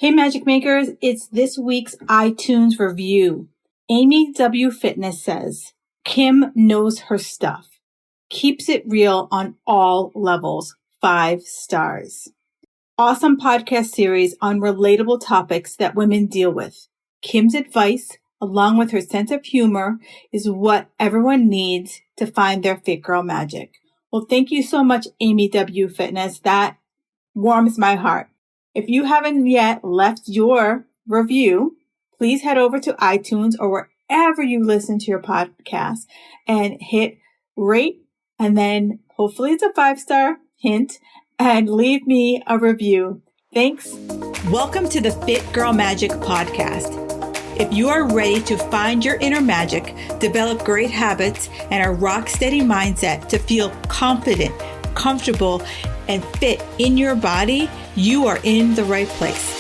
Hey, Magic Makers, it's this week's iTunes review. Amy W. Fitness says, Kim knows her stuff. Keeps it real on all levels. 5 stars. Awesome podcast series on relatable topics that women deal with. Kim's advice, along with her sense of humor, is what everyone needs to find their fit girl magic. Well, thank you so much, Amy W. Fitness. That warms my heart. If you haven't yet left your review, please head over to iTunes or wherever you listen to your podcast and hit rate, and then hopefully it's a 5-star hint, and leave me a review. Thanks. Welcome to the Fit Girl Magic podcast. If you are ready to find your inner magic, develop great habits, and a rock steady mindset to feel confident, comfortable, and fit in your body, you are in the right place.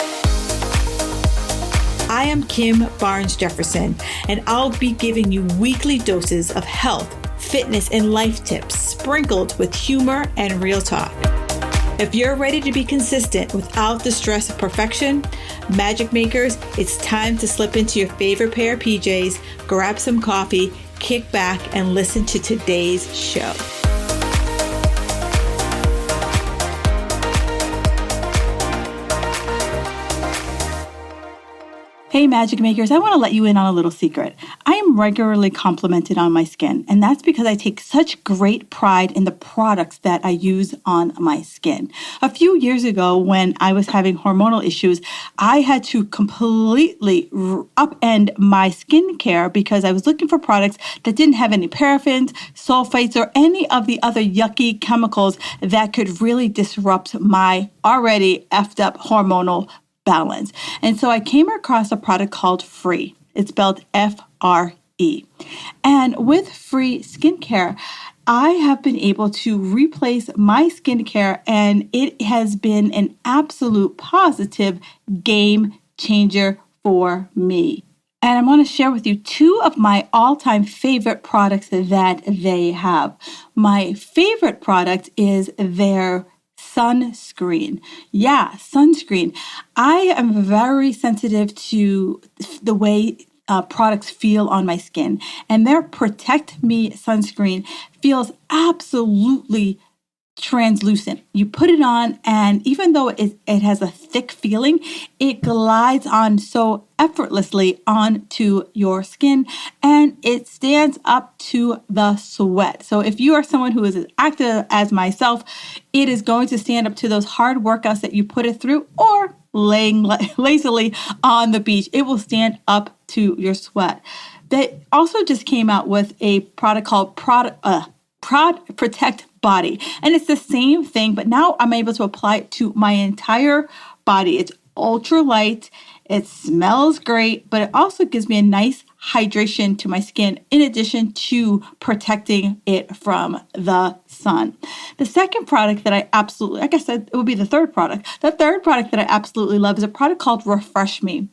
I am Kim Barnes Jefferson, and I'll be giving you weekly doses of health, fitness, and life tips sprinkled with humor and real talk. If you're ready to be consistent without the stress of perfection, Magic Makers, it's time to slip into your favorite pair of PJs, grab some coffee, kick back, and listen to today's show. Hey, Magic Makers, I want to let you in on a little secret. I am regularly complimented on my skin, and that's because I take such great pride in the products that I use on my skin. A few years ago, when I was having hormonal issues, I had to completely upend my skincare because I was looking for products that didn't have any paraffins, sulfates, or any of the other yucky chemicals that could really disrupt my already effed up hormonal balance. And so I came across a product called Free. It's spelled F-R-E. And with Free skincare, I have been able to replace my skincare, and it has been an absolute positive game changer for me. And I want to share with you 2 of my all-time favorite products that they have. My favorite product is their sunscreen. Yeah, sunscreen. I am very sensitive to the way products feel on my skin, and their Protect Me sunscreen feels absolutely translucent. You put it on, and even though it has a thick feeling, it glides on so effortlessly onto your skin, and it stands up to the sweat. So if you are someone who is as active as myself, it is going to stand up to those hard workouts that you put it through, or laying lazily on the beach. It will stand up to your sweat. They also just came out with a product called Protect Body. And it's the same thing, but now I'm able to apply it to my entire body. It's ultra light. It smells great, but it also gives me a nice hydration to my skin in addition to protecting it from the sun. The second product that I absolutely, like I said, it would be the third product. The third product that I absolutely love is a product called Refresh Me.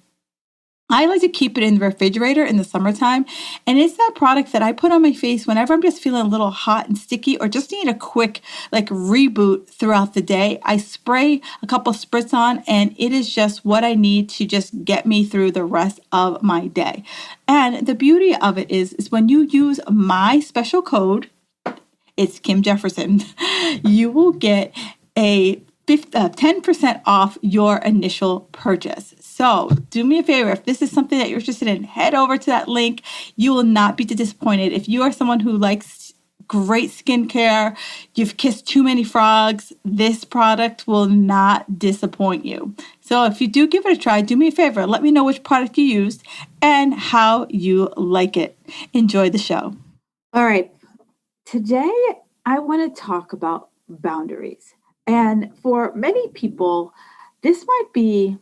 I like to keep it in the refrigerator in the summertime, and it's that product that I put on my face whenever I'm just feeling a little hot and sticky or just need a quick reboot throughout the day. I spray a couple spritz on, and it is just what I need to just get me through the rest of my day. And the beauty of it is when you use my special code, it's Kim Jefferson, you will get a 10% off your initial purchase. So do me a favor, if this is something that you're interested in, head over to that link. You will not be disappointed. If you are someone who likes great skincare, you've kissed too many frogs, this product will not disappoint you. So if you do give it a try, do me a favor, let me know which product you used and how you like it. Enjoy the show. All right. Today, I want to talk about boundaries. And for many people, this might be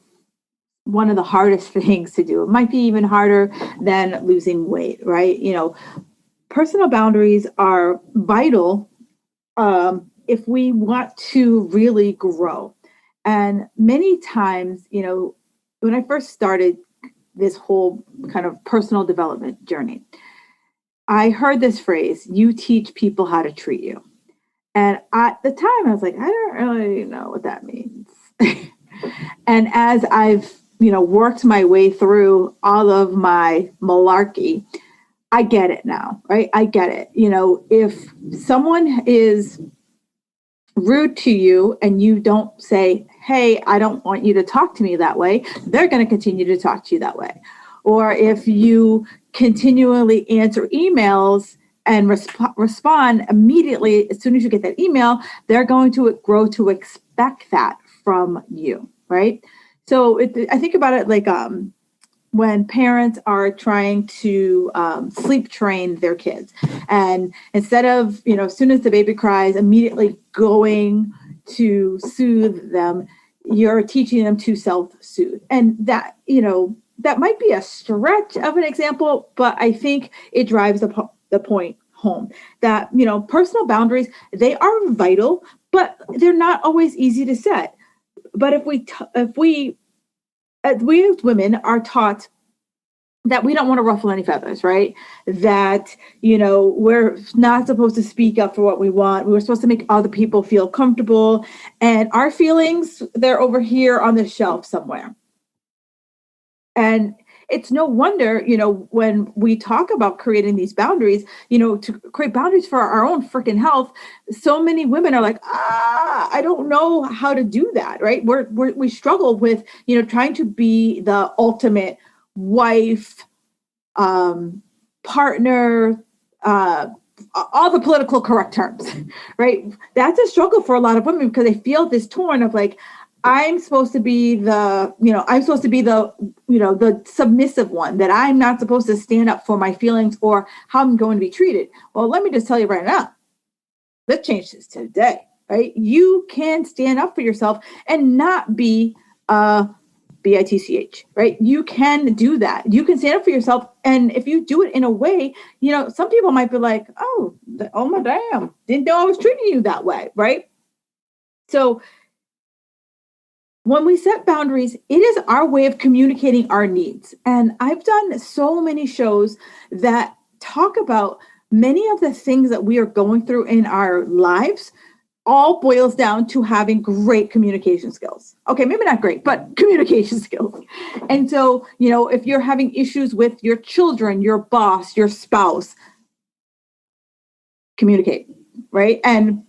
one of the hardest things to do. It might be even harder than losing weight, right? Personal boundaries are vital if we want to really grow. And many times, when I first started this whole kind of personal development journey, I heard this phrase, you teach people how to treat you. And at the time, I was like, I don't really know what that means. And as I've, worked my way through all of my malarkey, I get it now, right? I get it. If someone is rude to you and you don't say, hey, I don't want you to talk to me that way, they're going to continue to talk to you that way. Or if you continually answer emails and respond immediately as soon as you get that email, they're going to grow to expect that from you, right? So I think about it like when parents are trying to sleep train their kids, and instead of, as soon as the baby cries, immediately going to soothe them, you're teaching them to self-soothe. And that, that might be a stretch of an example, but I think it drives the point home that, personal boundaries, they are vital, but they're not always easy to set. But if we as women are taught that we don't want to ruffle any feathers, right? That, we're not supposed to speak up for what we want. We're supposed to make other people feel comfortable. And our feelings, they're over here on the shelf somewhere. And it's no wonder, when we talk about creating these boundaries, to create boundaries for our own freaking health, so many women are like, I don't know how to do that, right? We struggle with, trying to be the ultimate wife, partner, all the political correct terms, right? That's a struggle for a lot of women because they feel this torn of like, I'm supposed to be the submissive one, that I'm not supposed to stand up for my feelings or how I'm going to be treated. Well, let me just tell you right now, let's change this today, right? You can stand up for yourself and not be bitch, right? You can do that. You can stand up for yourself. And if you do it in a way, some people might be like, oh my damn, didn't know I was treating you that way, right? So when we set boundaries, it is our way of communicating our needs. And I've done so many shows that talk about many of the things that we are going through in our lives all boils down to having great communication skills. Okay, maybe not great, but communication skills. And so, if you're having issues with your children, your boss, your spouse, communicate, right? And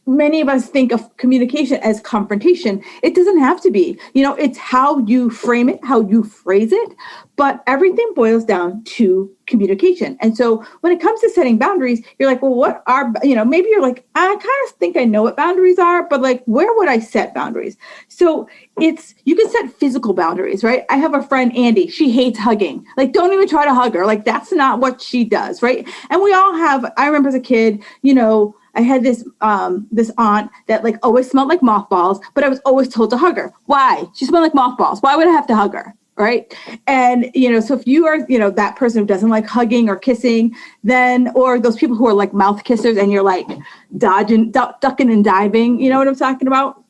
many of us think of communication as confrontation. It doesn't have to be. It's how you frame it, how you phrase it, but everything boils down to communication. And so when it comes to setting boundaries, you're like, well, what are, maybe you're like, I kind of think I know what boundaries are, but like, where would I set boundaries? So you can set physical boundaries, right? I have a friend, Andy, she hates hugging. Like, don't even try to hug her. Like, that's not what she does, right? And we all have, I remember as a kid, I had this aunt that like always smelled like mothballs, but I was always told to hug her. Why? She smelled like mothballs. Why would I have to hug her? Right. And, so if you are, that person who doesn't like hugging or kissing, then, or those people who are like mouth kissers and you're like ducking and diving, you know what I'm talking about?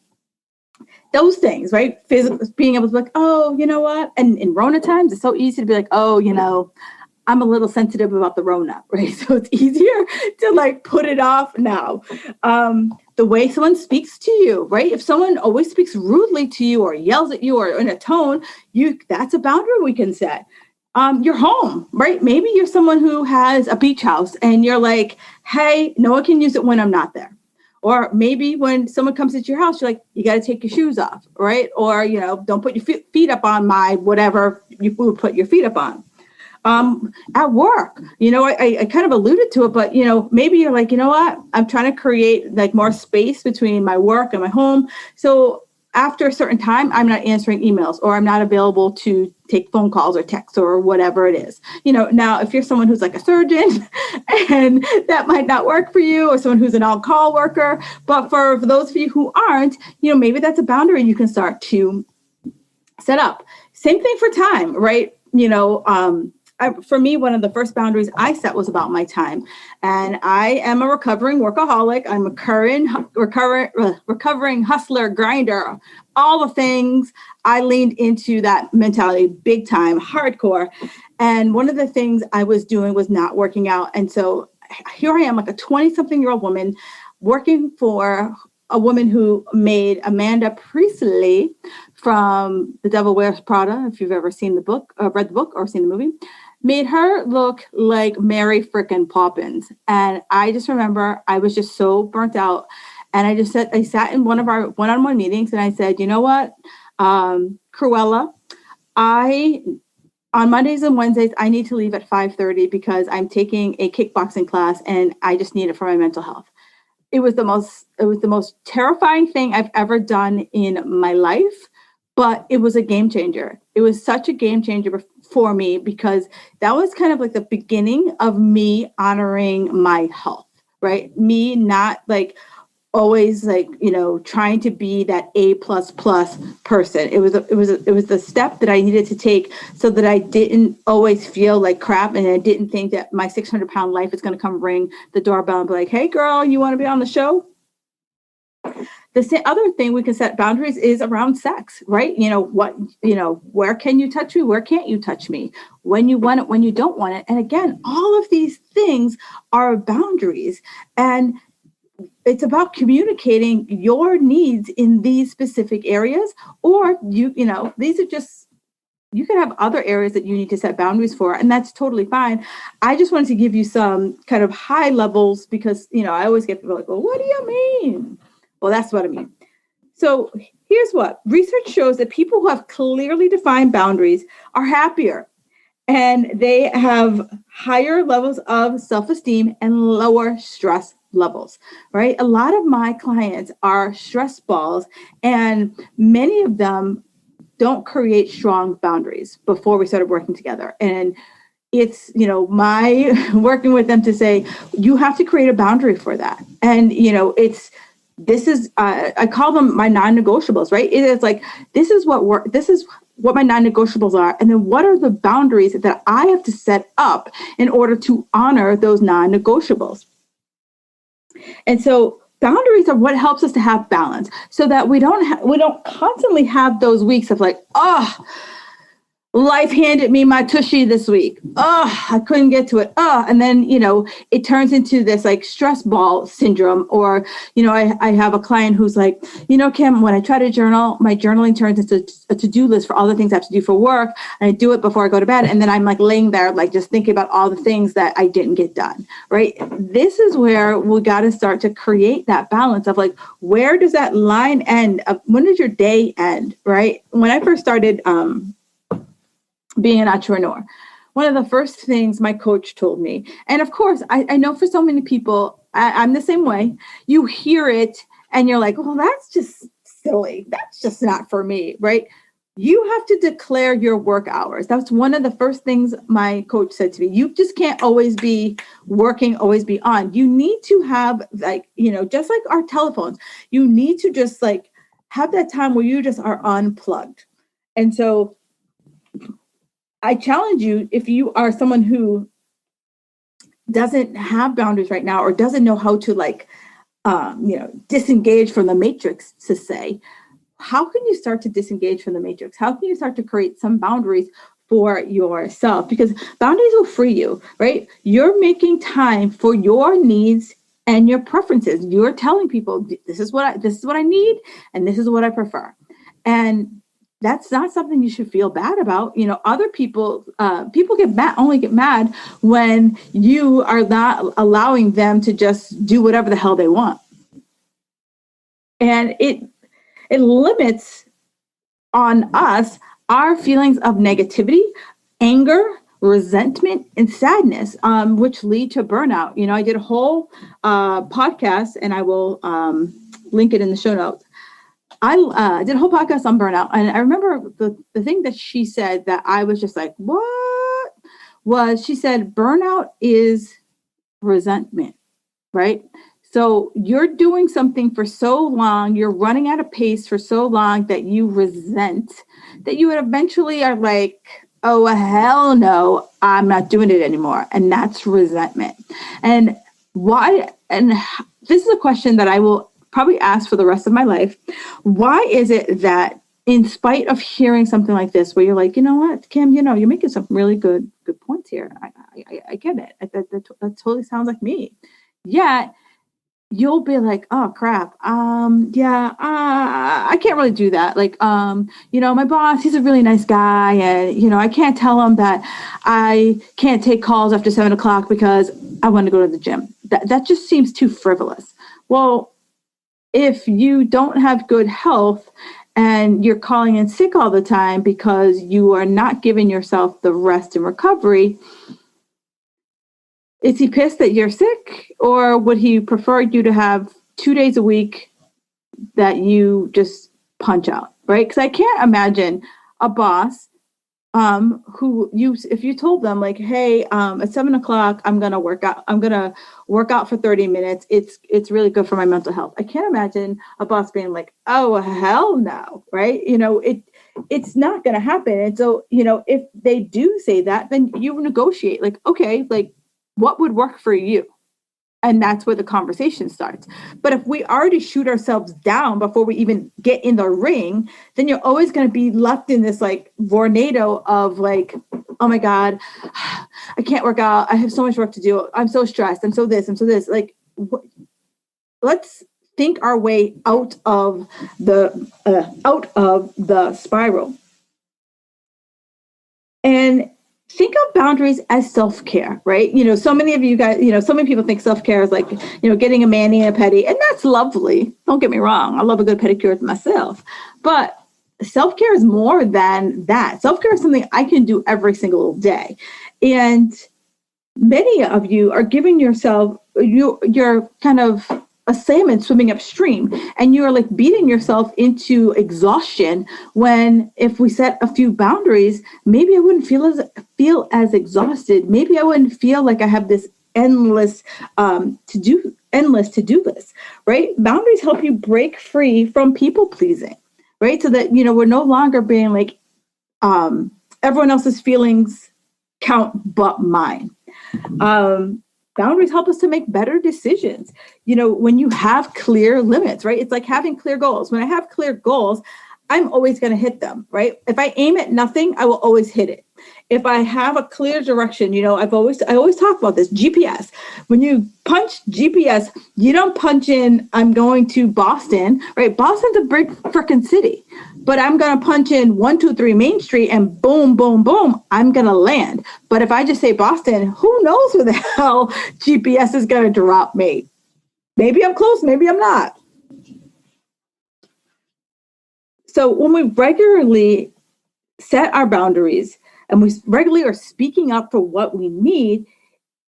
Those things, right? Being able to be like, oh, you know what? And in Rona times, it's so easy to be like, oh, I'm a little sensitive about the Rona, right? So it's easier to like put it off now. The way someone speaks to you, right? If someone always speaks rudely to you or yells at you or in a tone, that's a boundary we can set. Your home, right? Maybe you're someone who has a beach house and you're like, hey, no one can use it when I'm not there. Or maybe when someone comes into your house, you're like, you got to take your shoes off, right? Or, don't put your feet up on my whatever you would put your feet up on. At work, I kind of alluded to it, but, maybe you're like, you know what, I'm trying to create like more space between my work and my home. So after a certain time, I'm not answering emails or I'm not available to take phone calls or texts or whatever it is. Now, if you're someone who's like a surgeon and that might not work for you, or someone who's an on-call worker, but for those of you who aren't, maybe that's a boundary you can start to set up. Same thing for time, right? For me, one of the first boundaries I set was about my time. And I am a recovering workaholic. I'm a recovering hustler, grinder, all the things. I leaned into that mentality big time, hardcore. And one of the things I was doing was not working out. And so here I am, like a 20-something-year-old woman working for a woman who made Amanda Priestley from The Devil Wears Prada, if you've ever seen the book, read the book or seen the movie, made her look like Mary frickin' Poppins. And I just remember I was just so burnt out. And I sat in one of our one-on-one meetings and I said, you know what, Cruella, I on Mondays and Wednesdays, I need to leave at 5:30 because I'm taking a kickboxing class and I just need it for my mental health. It was the most terrifying thing I've ever done in my life, but it was a game changer. It was such a game changer for me because that was kind of like the beginning of me honoring my health, right? Me not like always like trying to be that A++ person. It was the step that I needed to take so that I didn't always feel like crap, and I didn't think that my 600-pound life is going to come ring the doorbell and be like, hey girl, you want to be on the show? The other thing we can set boundaries is around sex, right? Where can you touch me? Where can't you touch me? When you want it, when you don't want it. And again, all of these things are boundaries. And it's about communicating your needs in these specific areas, or these are just, you can have other areas that you need to set boundaries for, and that's totally fine. I just wanted to give you some kind of high levels because, I always get people like, well, what do you mean? Well, that's what I mean. So here's what research shows: that people who have clearly defined boundaries are happier, and they have higher levels of self-esteem and lower stress levels, right? A lot of my clients are stress balls, and many of them don't create strong boundaries before we started working together. And it's, my working with them to say, you have to create a boundary for that. And, I call them my non-negotiables, right? It is like, this is what my non-negotiables are. And then what are the boundaries that I have to set up in order to honor those non-negotiables? And so boundaries are what helps us to have balance so that we don't constantly have those weeks of like, life handed me my tushy this week. I couldn't get to it. And then, it turns into this like stress ball syndrome. Or, I have a client who's like, Kim, when I try to journal, my journaling turns into a to-do list for all the things I have to do for work. And I do it before I go to bed. And then I'm like laying there, like just thinking about all the things that I didn't get done. Right. This is where we got to start to create that balance of like, where does that line end? When does your day end? Right. When I first started, being an entrepreneur, one of the first things my coach told me, and of course, I know for so many people, I'm the same way. You hear it and you're like, well, that's just silly. That's just not for me, right? You have to declare your work hours. That's one of the first things my coach said to me. You just can't always be working, always be on. You need to have just like our telephones, you need to just like have that time where you just are unplugged. And so I challenge you, if you are someone who doesn't have boundaries right now or doesn't know how to disengage from the matrix, to say, how can you start to disengage from the matrix? How can you start to create some boundaries for yourself? Because boundaries will free you, right? You're making time for your needs and your preferences. You're telling people, this is what I need, and this is what I prefer. And that's not something you should feel bad about. Other people get mad when you are not allowing them to just do whatever the hell they want. And it limits on us our feelings of negativity, anger, resentment, and sadness, which lead to burnout. I did a whole podcast, and I will link it in the show notes. I did a whole podcast on burnout, and I remember the thing that she said that I was just like, what? Was she said burnout is resentment, right? So you're doing something for so long, you're running out of pace for so long that you resent, that you would eventually are like, oh, hell no, I'm not doing it anymore. And that's resentment. And why? And this is a question that I will probably ask for the rest of my life. Why is it that in spite of hearing something like this, where you're like, you know what, Kim, you're making some really good points here. I get it. That totally sounds like me. Yet you'll be like, oh crap. Yeah, I can't really do that. Like, my boss, he's a really nice guy. And, I can't tell him that I can't take calls after 7 o'clock because I want to go to the gym. That just seems too frivolous. Well, if you don't have good health and you're calling in sick all the time because you are not giving yourself the rest and recovery, is he pissed that you're sick, or would he prefer you to have 2 days a week that you just punch out, right? Because I can't imagine a boss who if you told them like, hey, at 7 o'clock I'm gonna work out for 30 minutes. It's really good for my mental health. I can't imagine a boss being like, oh hell no, right? It's not gonna happen. And so, if they do say that, then you negotiate like, okay, like what would work for you? And that's where the conversation starts. But if we already shoot ourselves down before we even get in the ring, then you're always going to be left in this like tornado of like, oh my God, I can't work out. I have so much work to do. I'm so stressed. I'm so this. I'm so this. Like, let's think our way out of the spiral. And think of boundaries as self-care, right? So many of you guys, so many people think self-care is like, getting a mani and a pedi, and that's lovely. Don't get me wrong. I love a good pedicure myself. But self-care is more than that. Self-care is something I can do every single day. And many of you are giving yourself, you're kind of a salmon swimming upstream, and you're like beating yourself into exhaustion, when if we set a few boundaries, maybe I wouldn't feel as exhausted. Maybe I wouldn't feel like I have this endless to-do list, right? Boundaries help you break free from people pleasing, right? So that we're no longer being like, everyone else's feelings count but mine. Boundaries help us to make better decisions. When you have clear limits, right? It's like having clear goals. When I have clear goals, I'm always going to hit them, right? If I aim at nothing, I will always hit it. If I have a clear direction, I always talk about this GPS. When you punch GPS, you don't punch in, I'm going to Boston, right? Boston's a big freaking city, but I'm going to punch in 123 Main Street and boom, boom, boom, I'm going to land. But if I just say Boston, who knows where the hell GPS is going to drop me? Maybe I'm close, maybe I'm not. So when we regularly set our boundaries and we regularly are speaking up for what we need,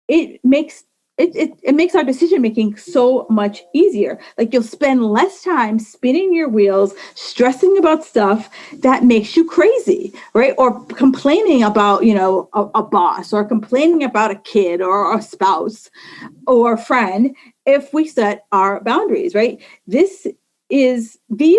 it makes it makes our decision making so much easier. Like, you'll spend less time spinning your wheels, stressing about stuff that makes you crazy, right? Or complaining about, a boss, or complaining about a kid or a spouse or a friend, if we set our boundaries, right? These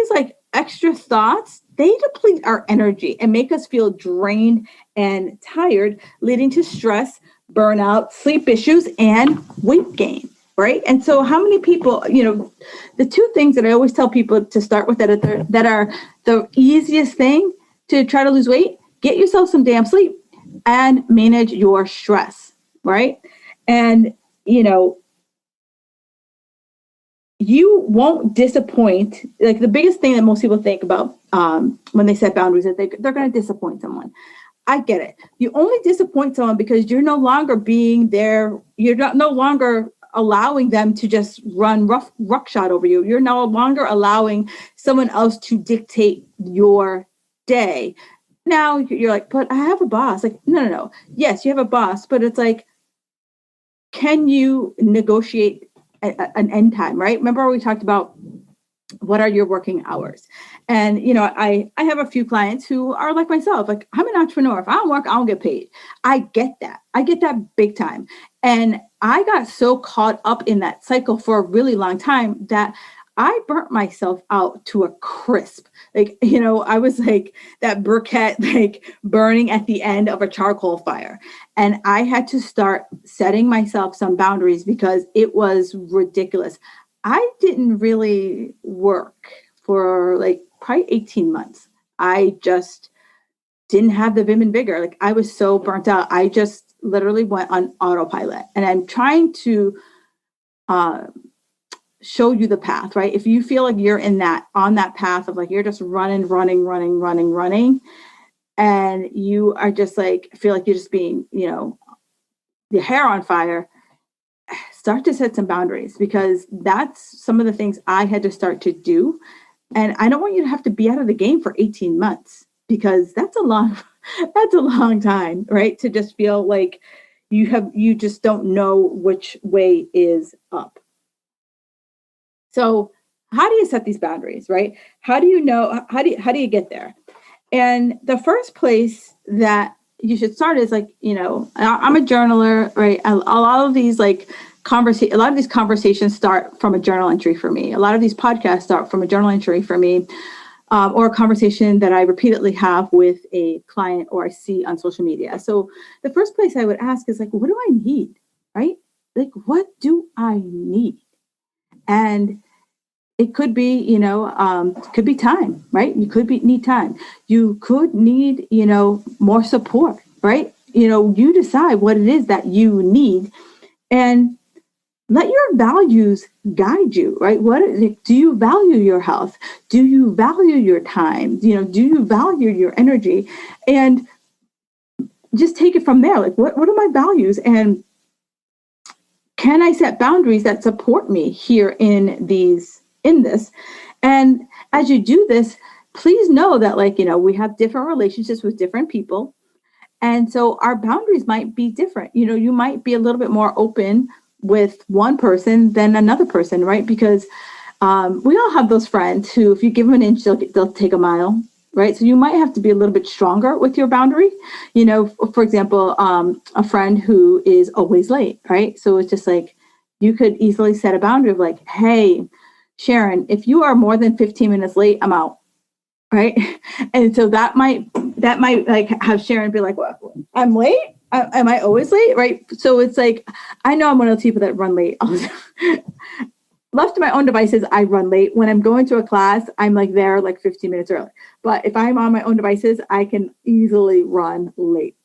like extra thoughts, they deplete our energy and make us feel drained and tired, leading to stress, burnout, sleep issues, and weight gain, right? And so how many people, the two things that I always tell people to start with that are the easiest thing to try to lose weight: get yourself some damn sleep and manage your stress, right? And, you won't disappoint. Like, the biggest thing that most people think about when they set boundaries is that they're going to disappoint someone. I get it. You only disappoint someone because you're no longer being there. You're no longer allowing them to just run roughshod over you. You're no longer allowing someone else to dictate your day. Now you're like, but I have a boss. Like, no. Yes, you have a boss, but it's like, can you negotiate an end time, right? Remember we talked about what are your working hours? And, I have a few clients who are like myself. Like, I'm an entrepreneur. If I don't work, I don't get paid. I get that big time. And I got so caught up in that cycle for a really long time that I burnt myself out to a crisp. Like, I was like that briquette, like burning at the end of a charcoal fire. And I had to start setting myself some boundaries because it was ridiculous. I didn't really work for like probably 18 months. I just didn't have the vim and vigor. Like, I was so burnt out. I just literally went on autopilot. And I'm trying to show you the path, right? If you feel like you're on that path of like, you're just running, and you are just like, feel like you're just being, your hair on fire, start to set some boundaries, because that's some of the things I had to start to do. And I don't want you to have to be out of the game for 18 months, because that's a long, that's a long time, right? To just feel like you just don't know which way is up. So how do you set these boundaries, right? How do you know, how do you get there? And the first place that you should start is like, I'm a journaler, right? A lot of these a lot of these conversations start from a journal entry for me. A lot of these podcasts start from a journal entry for me, or a conversation that I repeatedly have with a client or I see on social media. So the first place I would ask is like, what do I need, right? Like, what do I need? And it could be, could be time, right? You could need time. You could need, more support, right? You decide what it is that you need, and let your values guide you, right? Do you value your health? Do you value your time? Do you value your energy? And just take it from there. Like, what are my values? And can I set boundaries that support me here in this? And as you do this, please know that we have different relationships with different people. And so our boundaries might be different. You might be a little bit more open with one person than another person, right? Because we all have those friends who, if you give them an inch, they'll take a mile, right? So you might have to be a little bit stronger with your boundary. For example, a friend who is always late, right? So it's just like, you could easily set a boundary of like, hey, Sharon, if you are more than 15 minutes late, I'm out. Right. And so that might like have Sharon be like, well, I'm late. Am I always late? Right. So it's like, I know I'm one of those people that run late. Left to my own devices, I run late. When I'm going to a class, I'm like there like 15 minutes early. But if I'm on my own devices, I can easily run late.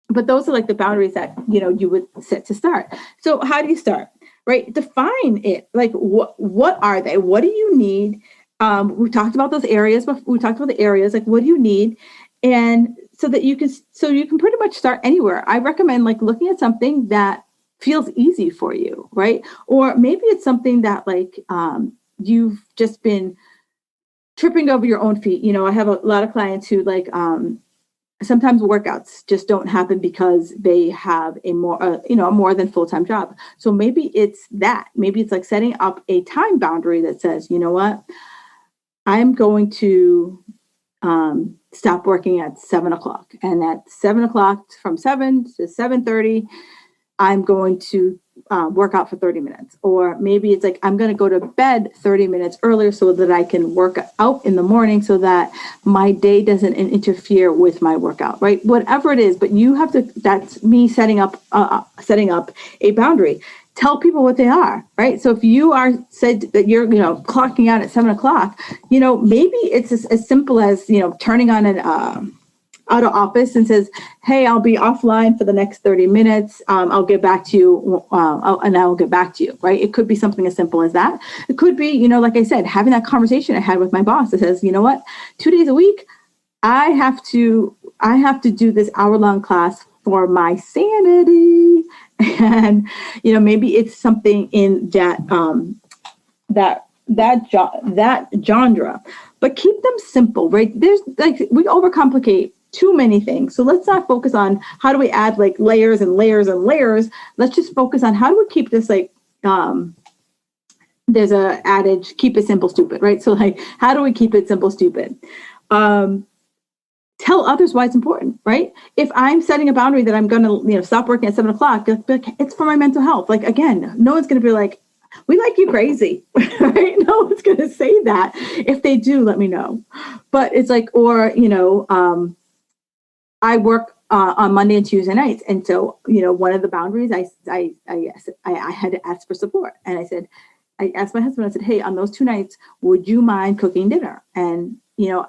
But those are like the boundaries that, you would set to start. So how do you start? Right? Define it. Like, what are they? What do you need? We talked about those areas, but we talked about the areas, like, what do you need? And so you can pretty much start anywhere. I recommend like looking at something that feels easy for you, right? Or maybe it's something that you've just been tripping over your own feet. I have a lot of clients who sometimes workouts just don't happen because they have a more than full-time job. So maybe it's like setting up a time boundary that says, you know what, I'm going to stop working at 7:00, and at 7:00, from 7 to 7:30, I'm going to work out for 30 minutes. Or maybe it's like, I'm going to go to bed 30 minutes earlier so that I can work out in the morning, so that my day doesn't interfere with my workout, right? Whatever it is, but you have to, that's me setting up a boundary. Tell people what they are, right? So if you are said that you're, clocking out at 7:00, maybe it's as simple as, turning on an out of office and says, hey, I'll be offline for the next 30 minutes. I'll get back to you. And I will get back to you, right? It could be something as simple as that. It could be, like I said, having that conversation I had with my boss that says, you know what, 2 days a week, I have to do this hour-long class for my sanity. And, maybe it's something in that genre, but keep them simple, right? There's we overcomplicate too many things. So let's not focus on how do we add like layers and layers and layers. Let's just focus on how do we keep this there's a adage, keep it simple, stupid, right? So how do we keep it simple, stupid? Tell others why it's important, right? If I'm setting a boundary that I'm going to, stop working at 7:00, it's for my mental health. Like, again, no one's going to be like, we like you crazy, right? No one's going to say that. If they do, let me know. But it's like, or, I work on Monday and Tuesday nights. And so, one of the boundaries I had to ask for support. And I asked my husband, I said, hey, on those 2 nights, would you mind cooking dinner? And,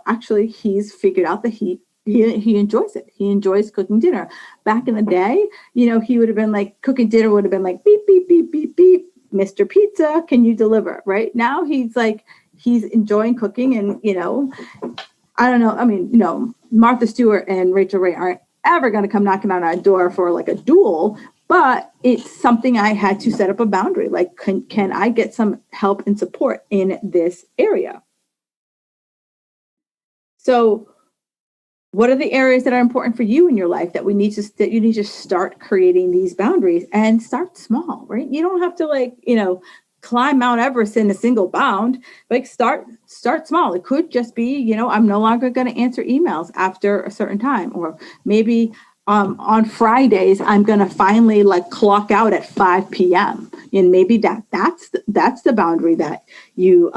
actually he's figured out that he enjoys it. He enjoys cooking dinner. Back in the day, he would have been like, cooking dinner would have been like, beep, beep, beep, beep, beep. Mr. Pizza, can you deliver? Right now he's like, he's enjoying cooking, and I don't know. I mean, Martha Stewart and Rachel Ray aren't ever going to come knocking on our door for like a duel, but it's something I had to set up a boundary. Like, can I get some help and support in this area? So, what are the areas that are important for you in your life that you need to start creating these boundaries, and start small, right? You don't have to climb Mount Everest in a single bound. Like, start small. It could just be, I'm no longer going to answer emails after a certain time, or maybe on Fridays I'm going to finally like clock out at 5 p.m. and maybe that's the boundary that you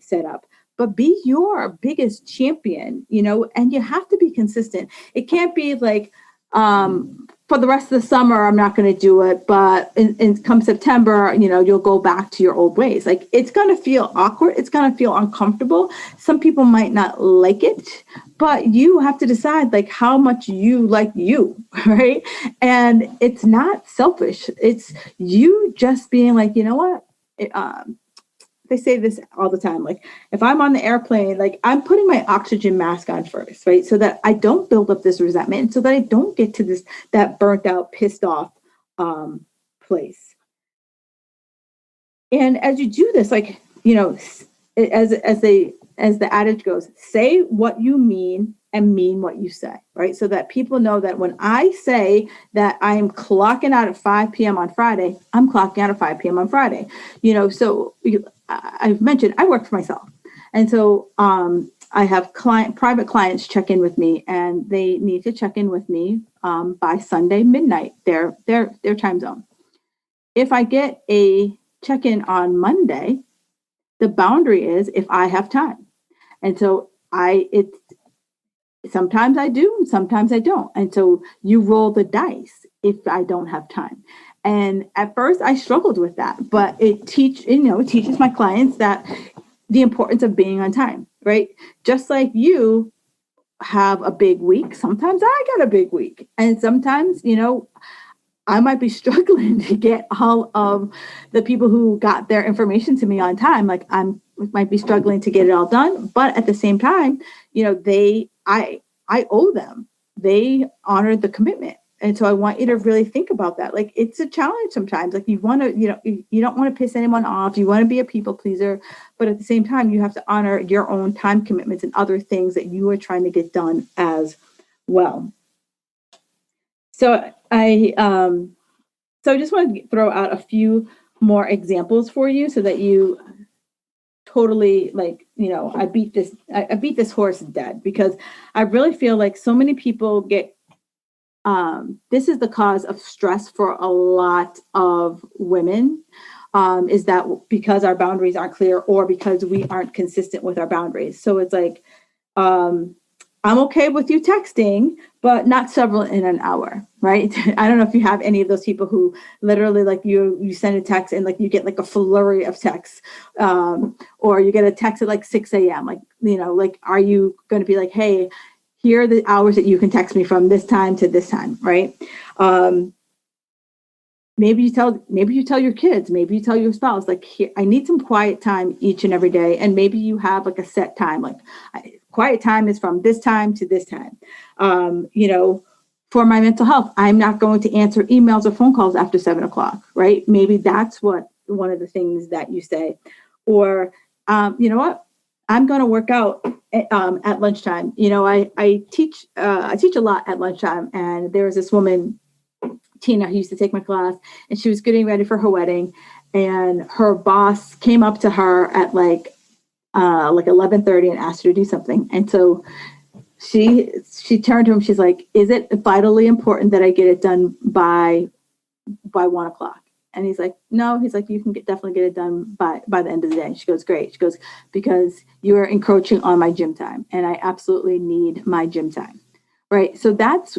set up. But be your biggest champion, and you have to be consistent. It can't be like, for the rest of the summer, I'm not going to do it, but in come September, you'll go back to your old ways. Like, it's going to feel awkward. It's going to feel uncomfortable. Some people might not like it, but you have to decide like how much you like you, right? And it's not selfish. It's you just being like, you know what? They say this all the time. Like, if I'm on the airplane, like, I'm putting my oxygen mask on first, right? So that I don't build up this resentment, so that I don't get to that burnt out, pissed off place. And as you do this, like, as the adage goes, say what you mean and mean what you say, right? So that people know that when I say that I'm clocking out at 5 p.m. on Friday, I'm clocking out at 5 p.m. on Friday. So I've mentioned I work for myself. And so I have private clients check in with me, and they need to check in with me by Sunday midnight, their time zone. If I get a check-in on Monday, the boundary is if I have time. And so sometimes I do, sometimes I don't. And so you roll the dice if I don't have time. And at first I struggled with that, but it teaches my clients that the importance of being on time, right? Just like you have a big week, sometimes I got a big week. And sometimes, I might be struggling to get all of the people who got their information to me on time. Like, might be struggling to get it all done, but at the same time, I owe them. They honored the commitment. And so I want you to really think about that. Like, it's a challenge sometimes. Like, you want to, you don't want to piss anyone off. You want to be a people pleaser, but at the same time, you have to honor your own time commitments and other things that you are trying to get done as well. So I just want to throw out a few more examples for you so that you totally I beat this horse dead, because I really feel like so many people get this is the cause of stress for a lot of women, is that because our boundaries aren't clear, or because we aren't consistent with our boundaries. So it's like, I'm okay with you texting, but not several in an hour, right? I don't know if you have any of those people who literally like you send a text and like you get like a flurry of texts, or you get a text at like 6 a.m. Like, are you going to be like, hey, here are the hours that you can text me from this time to this time, right? Maybe you tell your kids, maybe you tell your spouse, like, here, I need some quiet time each and every day. And maybe you have like a set time, like quiet time is from this time to this time. For my mental health, I'm not going to answer emails or phone calls after 7 o'clock, right? Maybe that's one of the things that you say. Or, you know what? I'm going to work out at lunchtime. I teach a lot at lunchtime, and there was this woman, Tina, who used to take my class, and she was getting ready for her wedding, and her boss came up to her at like 11:30 and asked her to do something. And so she turned to him. She's like, "Is it vitally important that I get it done by 1 o'clock?" And he's like, "No." He's like, "You can definitely get it done by the end of the day." She goes, "Great." She goes, "Because you are encroaching on my gym time, and I absolutely need my gym time." Right. So that's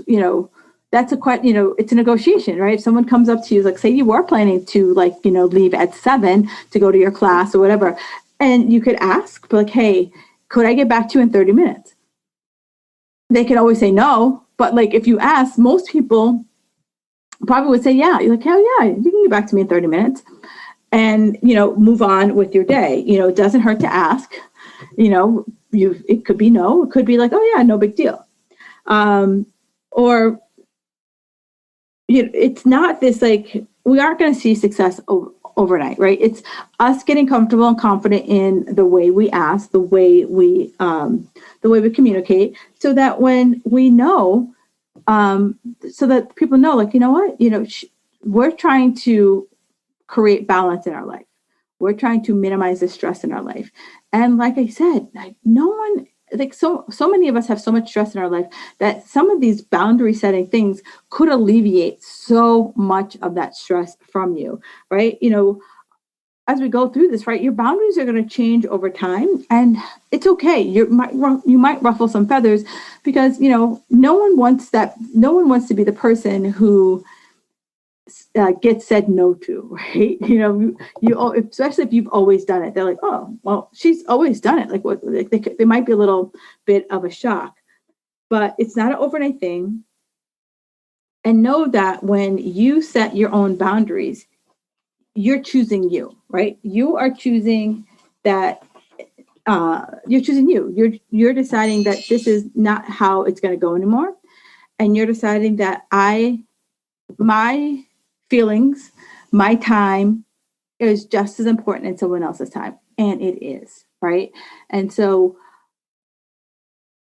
it's a negotiation, right? If someone comes up to you, like, say you were planning to leave at 7 to go to your class or whatever, and you could ask, like, "Hey, could I get back to you in 30 minutes?" They can always say no, but like if you ask, most people probably would say, yeah. You're like, "Hell yeah, you can get back to me in 30 minutes." and, move on with your day. It doesn't hurt to ask. It could be no, it could be like, oh yeah, no big deal. Or it's not this like, we aren't going to see success overnight, right? It's us getting comfortable and confident in the way we ask, the way we communicate, so that when we know, so that people know, like, you know what, we're trying to create balance in our life. We're trying to minimize the stress in our life. And like I said, like no one, like so many of us have so much stress in our life that some of these boundary setting things could alleviate so much of that stress from you, right? As we go through this, right, your boundaries are going to change over time, and it's okay. You might ruffle some feathers because no one wants to be the person who gets said no to, right? You especially if you've always done it. They're like, oh, well, she's always done it. Like, what? They might be a little bit of a shock, but it's not an overnight thing. And know that when you set your own boundaries, you're choosing you, right? You are choosing that. You're choosing you. You're deciding that this is not how it's going to go anymore, and you're deciding that my feelings, my time is just as important as someone else's time. And it is, right? And so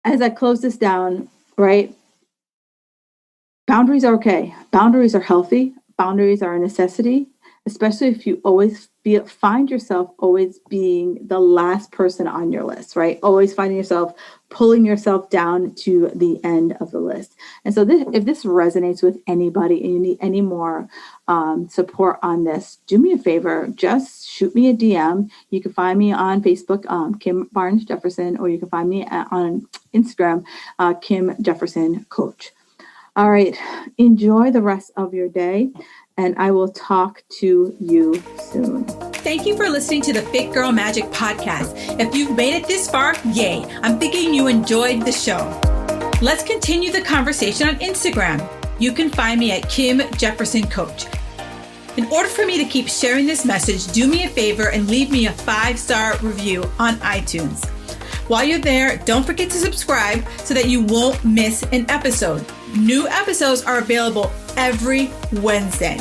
as I close this down, right, boundaries are okay. Boundaries are healthy. Boundaries are a necessity, especially if you always find yourself always being the last person on your list, right? Always finding yourself pulling yourself down to the end of the list. And so if this resonates with anybody and you need any more support on this, do me a favor, just shoot me a DM. You can find me on Facebook, Kim Barnes Jefferson, or you can find me on Instagram, Kim Jefferson Coach. All right, enjoy the rest of your day, and I will talk to you soon. Thank you for listening to the Fit Girl Magic podcast. If you've made it this far, yay. I'm thinking you enjoyed the show. Let's continue the conversation on Instagram. You can find me at Kim Jefferson Coach. In order for me to keep sharing this message, do me a favor and leave me a 5-star review on iTunes. While you're there, don't forget to subscribe so that you won't miss an episode. New episodes are available every Wednesday.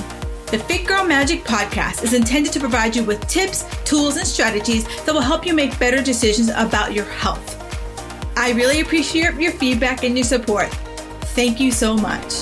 The Fit Girl Magic podcast is intended to provide you with tips, tools, and strategies that will help you make better decisions about your health. I really appreciate your feedback and your support. Thank you so much.